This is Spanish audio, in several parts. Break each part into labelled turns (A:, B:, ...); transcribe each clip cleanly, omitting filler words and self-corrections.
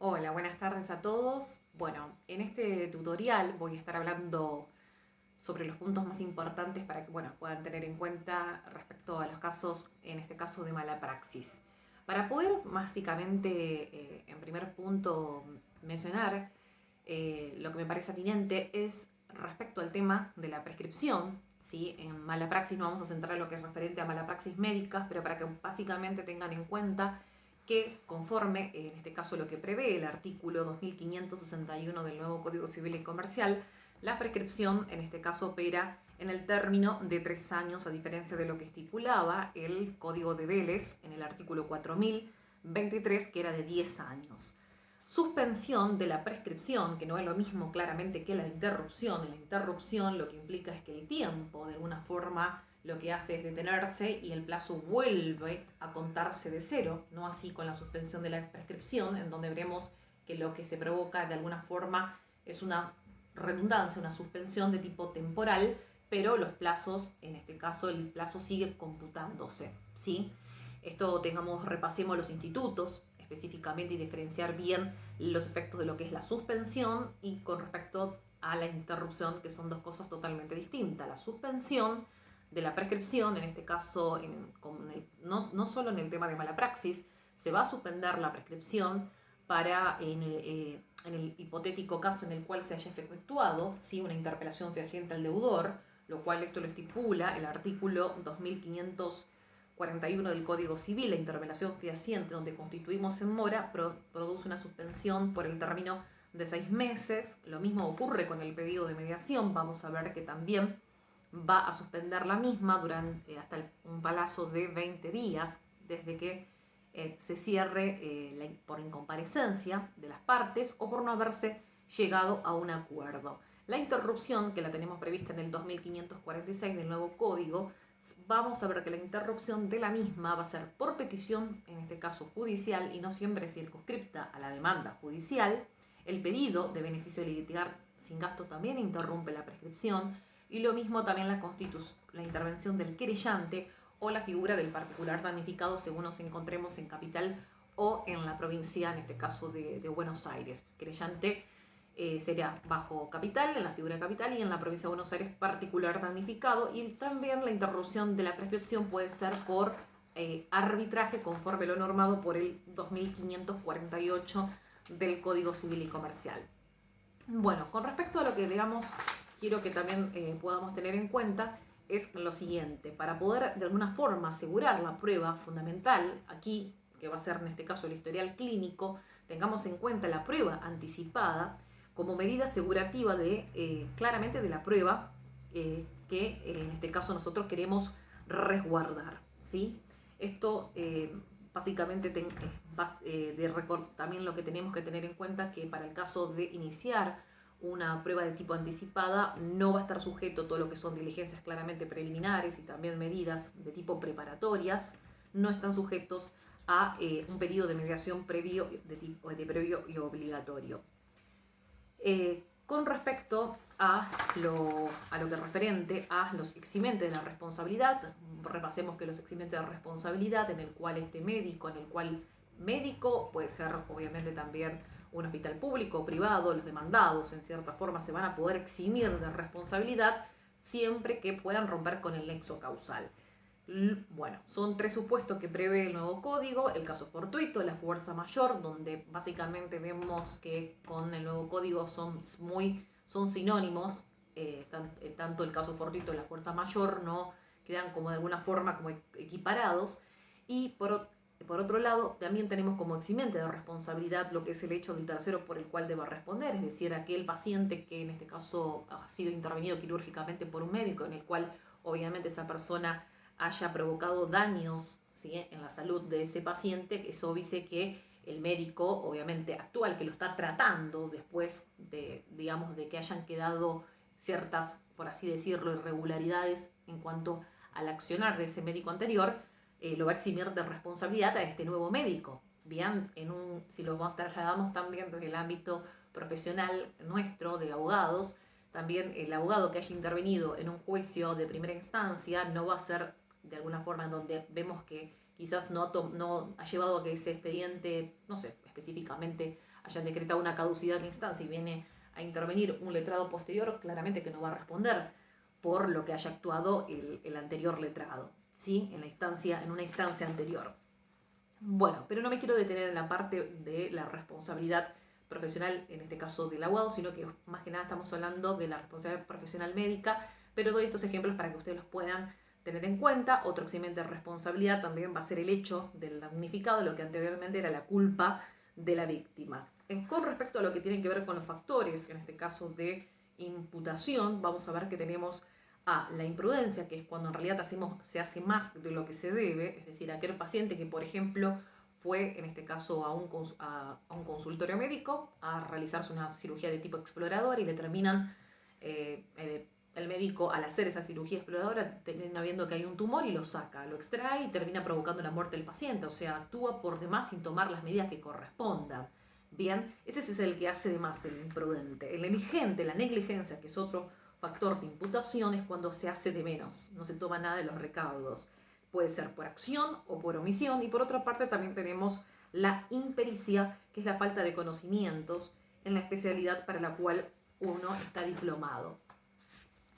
A: Hola, buenas tardes a todos. Bueno, en este tutorial voy a estar hablando sobre los puntos más importantes para que puedan tener en cuenta respecto a los casos, en este caso de mala praxis. Para poder básicamente, en primer punto, mencionar lo que me parece atinente es respecto al tema de la prescripción. ¿Sí? En mala praxis no vamos a centrar en lo que es referente a mala praxis médicas, pero para que básicamente tengan en cuenta que conforme, en este caso lo que prevé el artículo 2561 del nuevo Código Civil y Comercial, la prescripción en este caso opera en el término de 3 años, a diferencia de lo que estipulaba el Código de Vélez en el artículo 4023, que era de 10 años. Suspensión de la prescripción, que no es lo mismo claramente que la interrupción. En la interrupción lo que implica es que el tiempo, de alguna forma, lo que hace es detenerse y el plazo vuelve a contarse de cero, no así con la suspensión de la prescripción, en donde veremos que lo que se provoca de alguna forma es una redundancia, una suspensión de tipo temporal, pero los plazos, en este caso el plazo sigue computándose, ¿sí? Repasemos los institutos específicamente y diferenciar bien los efectos de lo que es la suspensión y con respecto a la interrupción, que son dos cosas totalmente distintas. La suspensión de la prescripción, en este caso, no solo en el tema de mala praxis, se va a suspender la prescripción para en el hipotético caso en el cual se haya efectuado, ¿sí?, una interpelación fehaciente al deudor, lo cual esto lo estipula el artículo 2541 del Código Civil. La interpelación fehaciente donde constituimos en mora produce una suspensión por el término de 6 meses. Lo mismo ocurre con el pedido de mediación. Vamos a ver que también va a suspender la misma durante hasta un plazo de 20 días desde que se cierre por incomparecencia de las partes o por no haberse llegado a un acuerdo. La interrupción, que la tenemos prevista en el 2546 del nuevo código, vamos a ver que la interrupción de la misma va a ser por petición, en este caso judicial, y no siempre circunscripta a la demanda judicial. El pedido de beneficio de litigar sin gasto también interrumpe la prescripción, y lo mismo también la intervención del querellante o la figura del particular damnificado según nos encontremos en capital o en la provincia, en este caso de Buenos Aires. Querellante sería bajo capital, en la figura de capital, y en la provincia de Buenos Aires particular damnificado. Y también la interrupción de la prescripción puede ser por arbitraje conforme lo normado por el 2548 del Código Civil y Comercial. Bueno, con respecto a lo que quiero que también podamos tener en cuenta es lo siguiente. Para poder de alguna forma asegurar la prueba fundamental, aquí, que va a ser en este caso el historial clínico, tengamos en cuenta la prueba anticipada como medida asegurativa claramente de la prueba que en este caso nosotros queremos resguardar, ¿sí? Esto básicamente también lo que tenemos que tener en cuenta, que para el caso de iniciar una prueba de tipo anticipada no va a estar sujeto a todo lo que son diligencias claramente preliminares y también medidas de tipo preparatorias, no están sujetos a un pedido de mediación previo y obligatorio. Con respecto a lo que referente a los eximentes de la responsabilidad, repasemos que los eximentes de responsabilidad en el cual médico puede ser obviamente también un hospital público o privado, los demandados en cierta forma se van a poder eximir de responsabilidad siempre que puedan romper con el nexo causal. Bueno, son 3 supuestos que prevé el nuevo código: el caso fortuito, la fuerza mayor, donde básicamente vemos que con el nuevo código son sinónimos, tanto el caso fortuito y la fuerza mayor no quedan como de alguna forma como equiparados. Y por otro lado, también tenemos como eximente de responsabilidad lo que es el hecho del tercero por el cual deba responder, es decir, aquel paciente que en este caso ha sido intervenido quirúrgicamente por un médico, en el cual obviamente esa persona haya provocado daños, ¿sí?, en la salud de ese paciente. Eso dice que el médico, obviamente actual, que lo está tratando después de que hayan quedado ciertas, por así decirlo, irregularidades en cuanto al accionar de ese médico anterior, lo va a eximir de responsabilidad a este nuevo médico. Bien, si lo trasladamos también desde el ámbito profesional nuestro de abogados, también el abogado que haya intervenido en un juicio de primera instancia no va a ser de alguna forma en donde vemos que quizás no ha llevado a que ese expediente, no sé, específicamente hayan decretado una caducidad de instancia y viene a intervenir un letrado posterior, claramente que no va a responder por lo que haya actuado el anterior letrado, ¿sí? En una instancia anterior. Bueno, pero no me quiero detener en la parte de la responsabilidad profesional, en este caso del abogado, sino que más que nada estamos hablando de la responsabilidad profesional médica, pero doy estos ejemplos para que ustedes los puedan tener en cuenta. Otro eximente de responsabilidad también va a ser el hecho del damnificado, lo que anteriormente era la culpa de la víctima. Con respecto a lo que tiene que ver con los factores, en este caso de imputación, vamos a ver que tenemos la imprudencia, que es cuando en realidad se hace más de lo que se debe, es decir, aquel paciente que, por ejemplo, fue en este caso a un consultorio médico a realizarse una cirugía de tipo explorador y le terminan, el médico al hacer esa cirugía exploradora termina viendo que hay un tumor y lo saca, lo extrae y termina provocando la muerte del paciente, o sea, actúa por demás sin tomar las medidas que correspondan. Bien, ese es el que hace de más, el imprudente. El negligente, la negligencia, que es otro factor de imputación, es cuando se hace de menos, no se toma nada de los recaudos. Puede ser por acción o por omisión. Y por otra parte también tenemos la impericia, que es la falta de conocimientos en la especialidad para la cual uno está diplomado.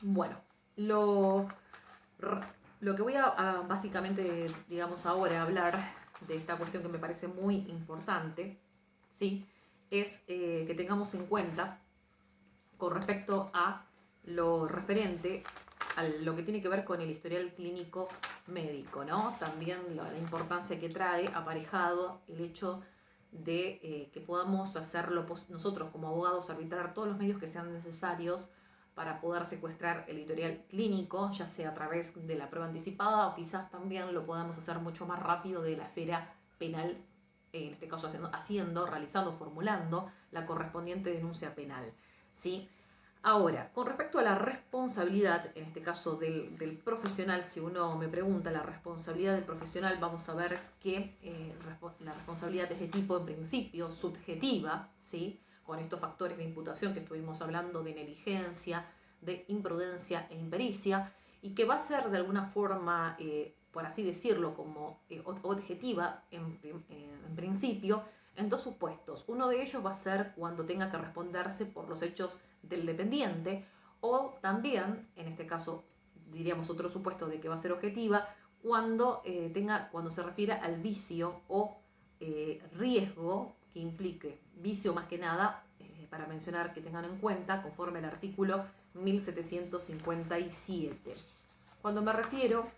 A: Bueno, lo que voy a básicamente, digamos, ahora hablar de esta cuestión que me parece muy importante, ¿sí? Es que tengamos en cuenta con respecto a lo referente a lo que tiene que ver con el historial clínico médico, ¿no? También la importancia que trae aparejado el hecho de que podamos hacerlo nosotros como abogados, arbitrar todos los medios que sean necesarios para poder secuestrar el historial clínico, ya sea a través de la prueba anticipada o quizás también lo podamos hacer mucho más rápido de la esfera penal, en este caso realizando, formulando la correspondiente denuncia penal, ¿sí? Ahora, con respecto a la responsabilidad, en este caso del profesional, si uno me pregunta la responsabilidad del profesional, vamos a ver que la responsabilidad es de tipo, en principio, subjetiva, ¿sí? Con estos factores de imputación que estuvimos hablando de negligencia, de imprudencia e impericia, y que va a ser de alguna forma, por así decirlo, como objetiva en principio, en dos supuestos. Uno de ellos va a ser cuando tenga que responderse por los hechos del dependiente, o también, en este caso, diríamos otro supuesto de que va a ser objetiva, cuando se refiere al vicio o riesgo que implique. Vicio más que nada, para mencionar que tengan en cuenta, conforme al artículo 1757. Cuando me refiero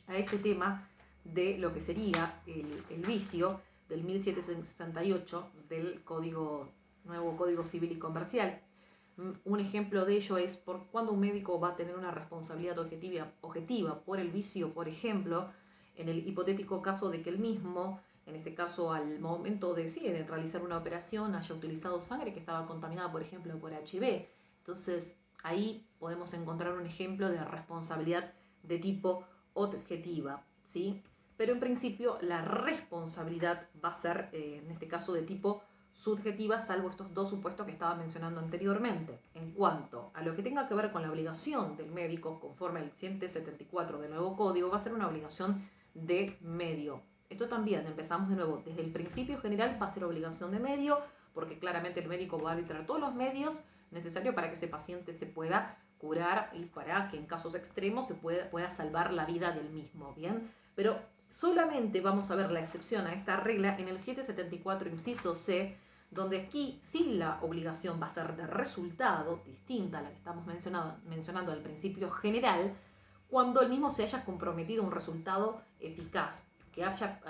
A: a este tema de lo que sería el vicio del 1768 del nuevo Código Civil y Comercial, un ejemplo de ello es por cuando un médico va a tener una responsabilidad objetiva por el vicio, por ejemplo, en el hipotético caso de que el mismo, en este caso al momento de realizar una operación, haya utilizado sangre que estaba contaminada, por ejemplo, por HIV. Entonces, ahí podemos encontrar un ejemplo de responsabilidad de tipo objetiva, ¿sí? Pero en principio la responsabilidad va a ser, en este caso, de tipo subjetiva, salvo estos dos supuestos que estaba mencionando anteriormente. En cuanto a lo que tenga que ver con la obligación del médico, conforme al 174 del nuevo código, va a ser una obligación de medio. Esto también, empezamos de nuevo, desde el principio general va a ser obligación de medio, porque claramente el médico va a arbitrar todos los medios necesarios para que ese paciente se pueda curar y para que en casos extremos se pueda salvar la vida del mismo, ¿bien? Pero solamente vamos a ver la excepción a esta regla en el 774 inciso C, donde aquí sí la obligación va a ser de resultado, distinta a la que estamos mencionando al principio general, cuando el mismo se haya comprometido a un resultado eficaz, que haya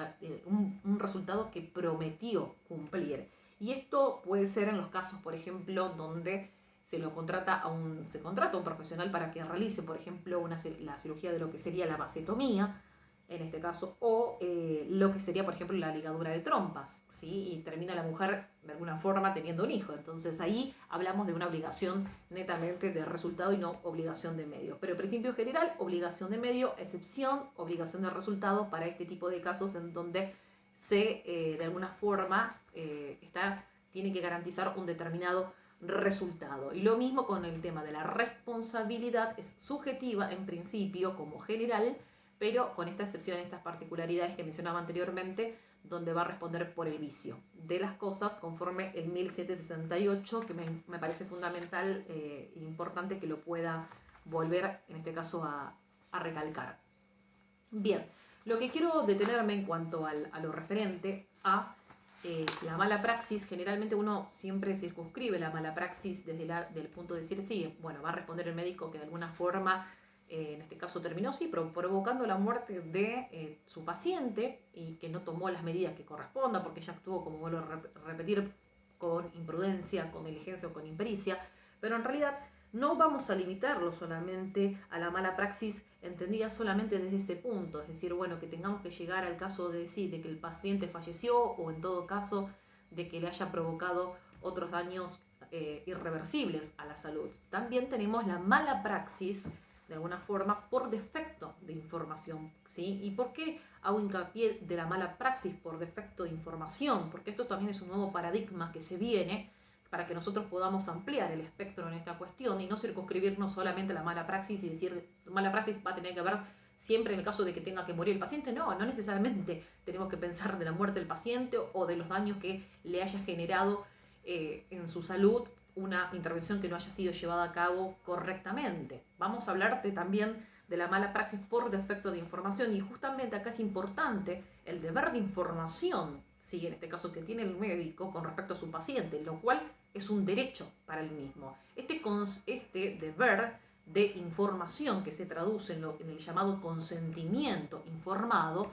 A: un resultado que prometió cumplir. Y esto puede ser en los casos, por ejemplo, donde se contrata a un profesional para que realice, por ejemplo, la cirugía de lo que sería la vasectomía, en este caso, o lo que sería, por ejemplo, la ligadura de trompas, ¿sí? Y termina la mujer de alguna forma teniendo un hijo. Entonces ahí hablamos de una obligación netamente de resultado y no obligación de medio. Pero en principio general, obligación de medio, excepción, obligación de resultado para este tipo de casos en donde de alguna forma tiene que garantizar un determinado resultado. Y lo mismo con el tema de la responsabilidad, es subjetiva en principio como general, pero con esta excepción, estas particularidades que mencionaba anteriormente, donde va a responder por el vicio de las cosas conforme el 1768, que me parece fundamental e importante que lo pueda volver, en este caso, a recalcar. Bien, lo que quiero detenerme en cuanto a lo referente a la mala praxis, generalmente uno siempre circunscribe la mala praxis desde el punto de decir, sí, bueno, va a responder el médico que de alguna forma, en este caso terminó, sí, provocando la muerte de su paciente y que no tomó las medidas que correspondan porque ella actuó, como vuelvo a repetir, con imprudencia, con negligencia o con impericia, pero en realidad no vamos a limitarlo solamente a la mala praxis entendida solamente desde ese punto, es decir, bueno, que tengamos que llegar al caso de sí, de que el paciente falleció o en todo caso de que le haya provocado otros daños irreversibles a la salud. También tenemos la mala praxis, de alguna forma, por defecto de información, ¿sí? ¿Y por qué hago hincapié de la mala praxis por defecto de información? Porque esto también es un nuevo paradigma que se viene para que nosotros podamos ampliar el espectro en esta cuestión y no circunscribirnos solamente a la mala praxis y decir, mala praxis va a tener que ver siempre en el caso de que tenga que morir el paciente. No, no necesariamente tenemos que pensar de la muerte del paciente o de los daños que le haya generado en su salud una intervención que no haya sido llevada a cabo correctamente. Vamos a hablarte también de la mala praxis por defecto de información y justamente acá es importante el deber de información, ¿sí? En este caso que tiene el médico con respecto a su paciente, lo cual es un derecho para el mismo. Este deber de información que se traduce en el llamado consentimiento informado,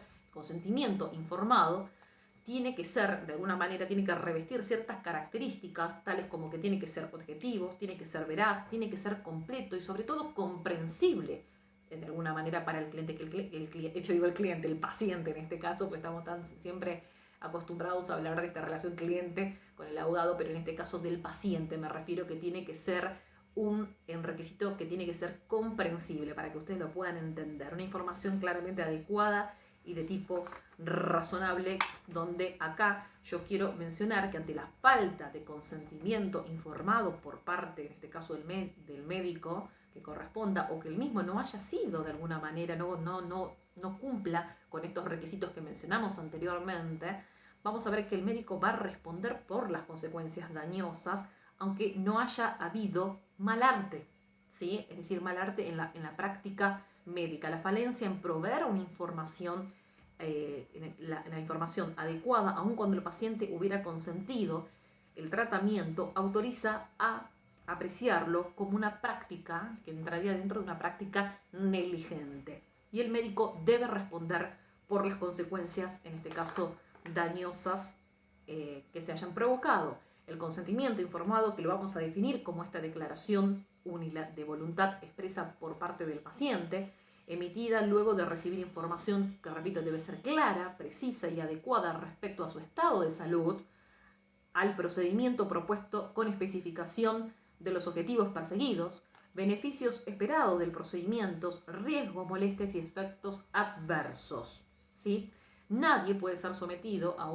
A: tiene que ser, de alguna manera, tiene que revestir ciertas características, tales como que tiene que ser objetivo, tiene que ser veraz, tiene que ser completo y sobre todo comprensible, de alguna manera, para el cliente, el paciente en este caso, pues estamos tan siempre acostumbrados a hablar de esta relación cliente con el abogado, pero en este caso del paciente me refiero, que tiene que ser un requisito que tiene que ser comprensible para que ustedes lo puedan entender, una información claramente adecuada y de tipo razonable, donde acá yo quiero mencionar que ante la falta de consentimiento informado por parte, en este caso del médico que corresponda, o que el mismo no haya sido de alguna manera, no cumpla con estos requisitos que mencionamos anteriormente, vamos a ver que el médico va a responder por las consecuencias dañosas, aunque no haya habido mal arte, ¿sí? Es decir, mal arte en la práctica médica, la falencia en proveer una información, la información adecuada, aun cuando el paciente hubiera consentido el tratamiento, autoriza a apreciarlo como una práctica que entraría dentro de una práctica negligente. Y el médico debe responder por las consecuencias, en este caso dañosas, que se hayan provocado. El consentimiento informado, que lo vamos a definir como esta declaración de voluntad expresa por parte del paciente, emitida luego de recibir información que, repito, debe ser clara, precisa y adecuada respecto a su estado de salud, al procedimiento propuesto con especificación de los objetivos perseguidos, beneficios esperados del procedimiento, riesgos, molestias y efectos adversos, ¿sí? Nadie puede ser sometido a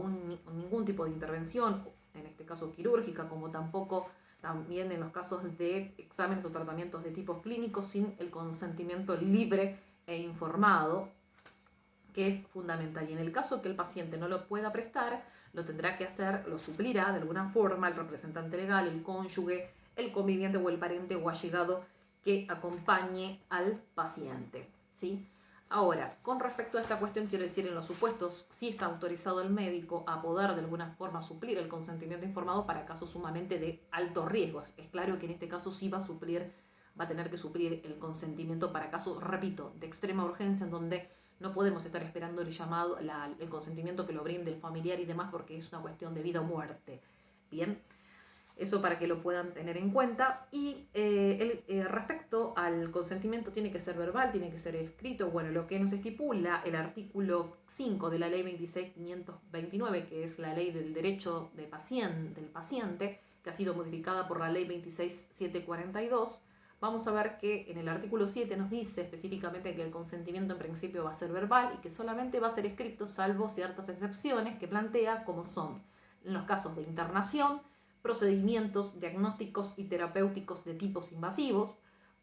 A: ningún tipo de intervención, en este caso quirúrgica, como tampoco también en los casos de exámenes o tratamientos de tipo clínico, sin el consentimiento libre e informado, que es fundamental. Y en el caso que el paciente no lo pueda prestar, lo tendrá que hacer, lo suplirá de alguna forma el representante legal, el cónyuge, el conviviente o el pariente o allegado que acompañe al paciente, ¿sí? Ahora, con respecto a esta cuestión, quiero decir, en los supuestos, sí está autorizado el médico a poder de alguna forma suplir el consentimiento informado para casos sumamente de altos riesgos. Es claro que en este caso sí va a tener que suplir el consentimiento para casos, repito, de extrema urgencia, en donde no podemos estar esperando el llamado, el consentimiento que lo brinde el familiar y demás, porque es una cuestión de vida o muerte. Bien, eso para que lo puedan tener en cuenta. Y respecto al consentimiento, tiene que ser verbal, tiene que ser escrito. Bueno, lo que nos estipula el artículo 5 de la ley 26.529, que es la ley del derecho del paciente, que ha sido modificada por la ley 26.742, vamos a ver que en el artículo 7 nos dice específicamente que el consentimiento en principio va a ser verbal y que solamente va a ser escrito salvo ciertas excepciones que plantea, como son en los casos de internación, procedimientos diagnósticos y terapéuticos de tipos invasivos,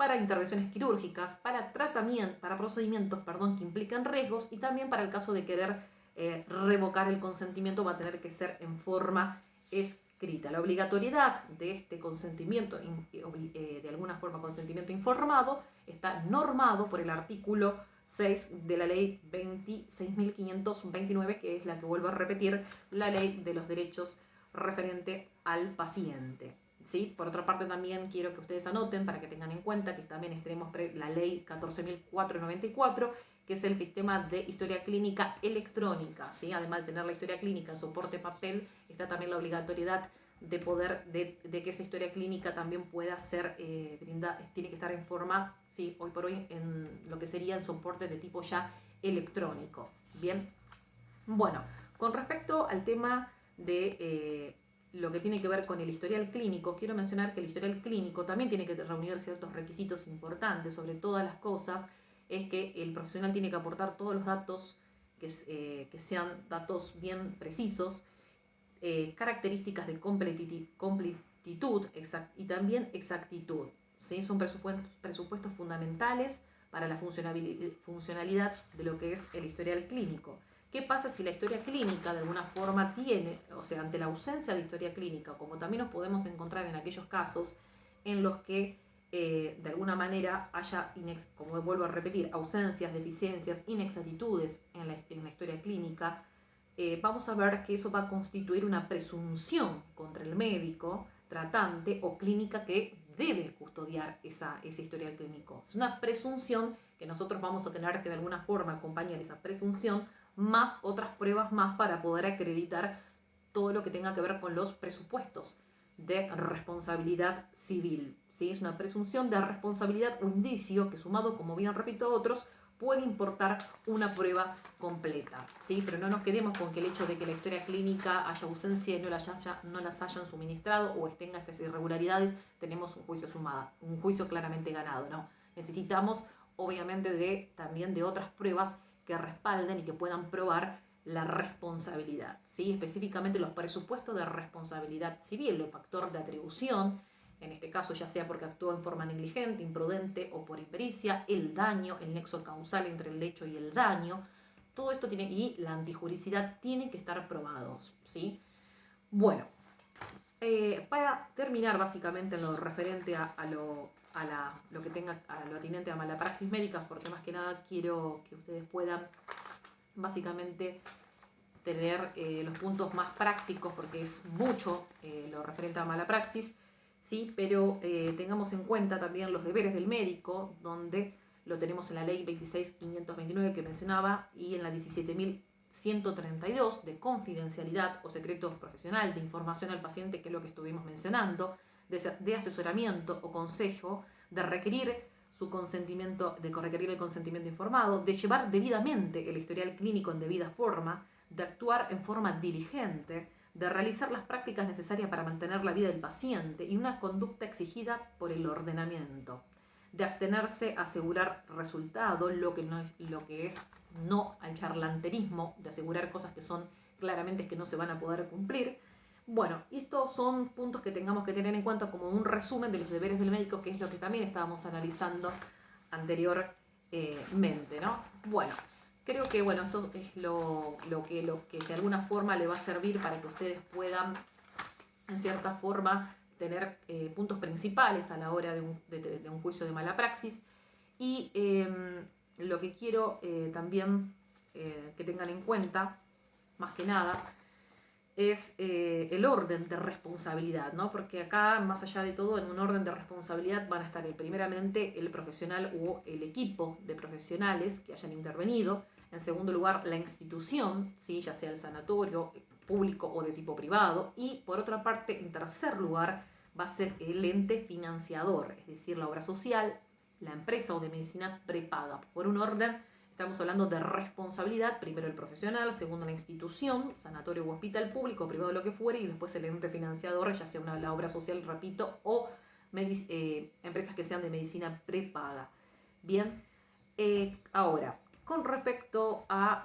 A: para intervenciones quirúrgicas, para procedimientos, que implican riesgos, y también para el caso de querer revocar el consentimiento va a tener que ser en forma escrita. La obligatoriedad de este consentimiento, de alguna forma consentimiento informado, está normado por el artículo 6 de la ley 26.529, que es la que vuelvo a repetir, la ley de los derechos referente al paciente. ¿Sí? Por otra parte, también quiero que ustedes anoten, para que tengan en cuenta, que también tenemos la ley 14.494, que es el sistema de historia clínica electrónica. ¿Sí? Además de tener la historia clínica en soporte papel, está también la obligatoriedad de poder de que esa historia clínica también pueda ser tiene que estar en forma, ¿sí? Hoy por hoy, en lo que sería en soporte de tipo ya electrónico. Bien, bueno, con respecto al tema de lo que tiene que ver con el historial clínico, quiero mencionar que el historial clínico también tiene que reunir ciertos requisitos importantes. Sobre todas las cosas, es que el profesional tiene que aportar todos los datos que sean datos bien precisos, características de completitud y también exactitud. ¿Sí? Son presupuestos fundamentales para la funcionalidad de lo que es el historial clínico. ¿Qué pasa si la historia clínica de alguna forma ante la ausencia de historia clínica, como también nos podemos encontrar en aquellos casos en los que de alguna manera haya, como vuelvo a repetir, ausencias, deficiencias, inexactitudes en la historia clínica, vamos a ver que eso va a constituir una presunción contra el médico tratante o clínica que debe custodiar ese historial clínico. Es una presunción que nosotros vamos a tener que de alguna forma acompañar esa presunción más otras pruebas más para poder acreditar todo lo que tenga que ver con los presupuestos de responsabilidad civil. ¿Sí? Es una presunción de responsabilidad o indicio que, sumado, como bien repito, a otros, puede importar una prueba completa. ¿Sí? Pero no nos quedemos con que el hecho de que la historia clínica haya ausencia y no las hayan suministrado o tenga estas irregularidades, tenemos un juicio claramente ganado. No, necesitamos obviamente también de otras pruebas que respalden y que puedan probar la responsabilidad. ¿Sí? Específicamente los presupuestos de responsabilidad civil, el factor de atribución, en este caso ya sea porque actuó en forma negligente, imprudente o por impericia, el daño, el nexo causal entre el hecho y el daño, todo esto y la antijuricidad tienen que estar probados. ¿Sí? Bueno, para terminar básicamente en lo referente a lo atinente a malapraxis médicas, porque más que nada quiero que ustedes puedan básicamente tener los puntos más prácticos, porque es mucho lo referente a malapraxis, ¿sí? Pero tengamos en cuenta también los deberes del médico, donde lo tenemos en la ley 26.529 que mencionaba y en la 17.132 de confidencialidad o secreto profesional de información al paciente, que es lo que estuvimos mencionando, de asesoramiento o consejo, de requerir el consentimiento informado, de llevar debidamente el historial clínico en debida forma, de actuar en forma diligente, de realizar las prácticas necesarias para mantener la vida del paciente y una conducta exigida por el ordenamiento, de abstenerse a asegurar resultados, lo que es no al charlatanismo, de asegurar cosas que son claramente que no se van a poder cumplir. Bueno, estos son puntos que tengamos que tener en cuenta como un resumen de los deberes del médico, que es lo que también estábamos analizando anteriormente, ¿no? Bueno, creo que esto es lo que de alguna forma le va a servir para que ustedes puedan, en cierta forma, tener puntos principales a la hora de un juicio de mala praxis. Y lo que quiero también que tengan en cuenta, más que nada, es el orden de responsabilidad, ¿no? Porque acá, más allá de todo, en un orden de responsabilidad van a estar primeramente el profesional o el equipo de profesionales que hayan intervenido. En segundo lugar, la institución, ¿sí? Ya sea el sanatorio público o de tipo privado. Y por otra parte, en tercer lugar, va a ser el ente financiador, es decir, la obra social, la empresa o de medicina prepaga. Por un orden, estamos hablando de responsabilidad, primero el profesional, segundo la institución, sanatorio u hospital público, privado, lo que fuere, y después el ente financiador, ya sea la obra social, repito, o empresas que sean de medicina prepaga. Bien, ahora, con respecto a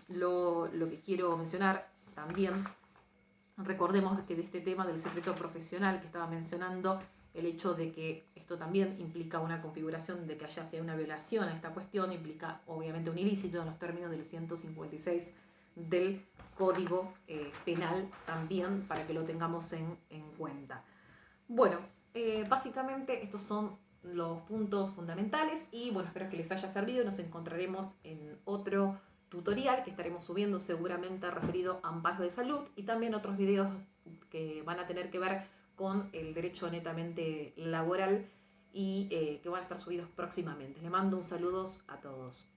A: lo que quiero mencionar también, recordemos que de este tema del secreto profesional que estaba mencionando el hecho de que esto también implica una configuración de que haya sea una violación a esta cuestión, implica obviamente un ilícito en los términos del 156 del Código Penal también, para que lo tengamos en cuenta. Bueno, básicamente estos son los puntos fundamentales y bueno, espero que les haya servido. Nos encontraremos en otro tutorial que estaremos subiendo seguramente referido a amparo de salud y también otros videos que van a tener que ver con el derecho netamente laboral y que van a estar subidos próximamente. Les mando un saludo a todos.